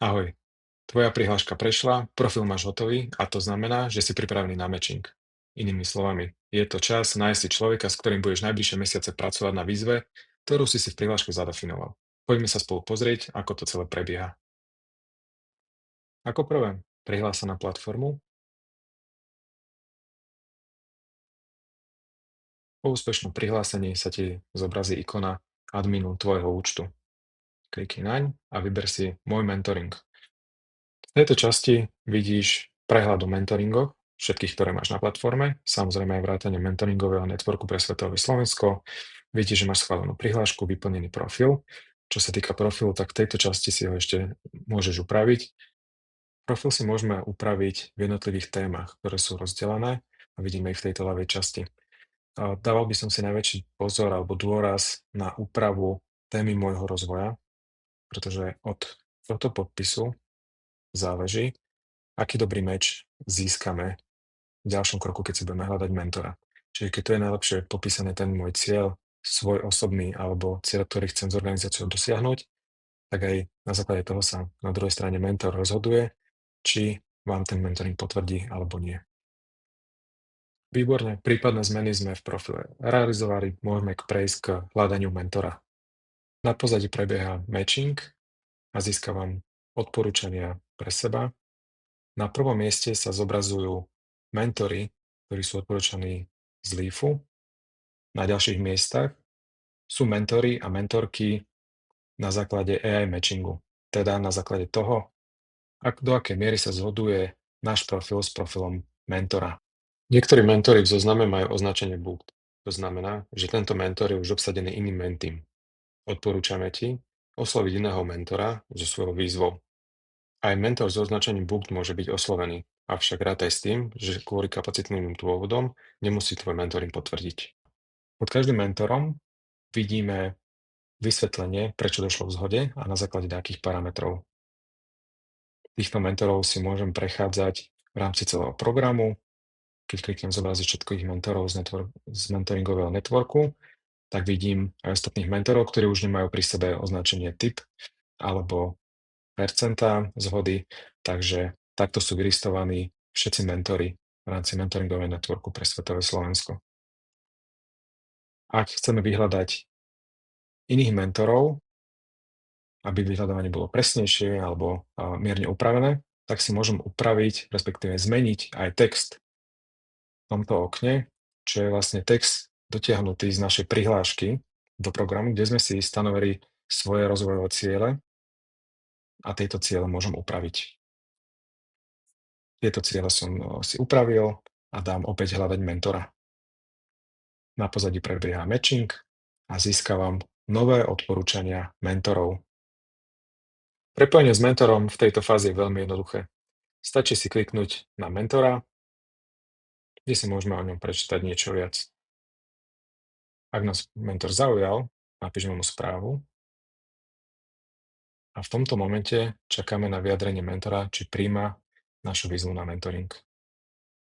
Ahoj, tvoja prihláška prešla, profil máš hotový a to znamená, že si pripravený na matching. Inými slovami, je to čas nájsť si človeka, s ktorým budeš najbližšie mesiace pracovať na výzve, ktorú si v prihláške zadefinoval. Poďme sa spolu pozrieť, ako to celé prebieha. Ako prvé, prihlás sa na platformu. Po úspešnom prihlásení sa ti zobrazí ikona adminu tvojho účtu. Klikni naň a vyber si Môj mentoring. V tejto časti vidíš prehľad o mentoringoch, všetkých, ktoré máš na platforme, samozrejme aj vrátane mentoringového networku pre Svetové Slovensko. Vidíš, že máš schválenú prihlášku, vyplnený profil. Čo sa týka profilu, tak v tejto časti si ho ešte môžeš upraviť. Profil si môžeme upraviť v jednotlivých témach, ktoré sú rozdelené a vidíme ich v tejto ľavej časti. Dával by som si najväčší pozor alebo dôraz na úpravu témy môjho rozvoja, pretože od tohto podpisu záleží, aký dobrý meč získame v ďalšom kroku, keď si budeme hľadať mentora. Čiže keď to je najlepšie popísané ten môj cieľ, svoj osobný alebo cieľ, ktorý chcem s organizáciou dosiahnuť, tak aj na základe toho sa na druhej strane mentor rozhoduje, či vám ten mentoring potvrdí alebo nie. Výborne, prípadné zmeny sme v profile realizovali, môžeme prejsť k hľadaniu mentora. Na pozadí prebieha matching a získavam odporúčania pre seba. Na prvom mieste sa zobrazujú mentori, ktorí sú odporúčaní z Leafu. Na ďalších miestach sú mentori a mentorky na základe AI matchingu, teda na základe toho, do akej miery sa zhoduje náš profil s profilom mentora. Niektorí mentori v zozname majú označenie booked. To znamená, že tento mentor je už obsadený iným mentým. Odporúčame ti osloviť iného mentora so svojou výzvou. Aj mentor s označením booked môže byť oslovený, avšak rátaj s tým, že kvôli kapacitným dôvodom nemusí tvoj mentoring potvrdiť. Pod každým mentorom vidíme vysvetlenie, prečo došlo k zhode a na základe akých parametrov. Týchto mentorov si môžem prechádzať v rámci celého programu. Keď kliknem zobraziť všetkých mentorov z mentoringového networku, tak vidím aj ostatných mentorov, ktorí už nemajú pri sebe označenie typ alebo percentá zhody, takže takto sú vylistovaní všetci mentori v rámci mentoringového networku pre Svetové Slovensko. Ak chceme vyhľadať iných mentorov, aby vyhľadávanie bolo presnejšie alebo mierne upravené, tak si môžem upraviť, respektíve zmeniť aj text v tomto okne, čo je vlastne text dotiahnutý z našej prihlášky do programu, kde sme si stanovili svoje rozvojové ciele a tieto ciele môžem upraviť. Tieto ciele som si upravil a dám opäť hľadať mentora. Na pozadí prebieha matching a získavam nové odporúčania mentorov. Prepojenie s mentorom v tejto fáze je veľmi jednoduché. Stačí si kliknúť na mentora, kde si môžeme o ňom prečítať niečo viac. Ak nás mentor zaujal, napíšeme mu správu a v tomto momente čakáme na vyjadrenie mentora, či príjma našu výzvu na mentoring.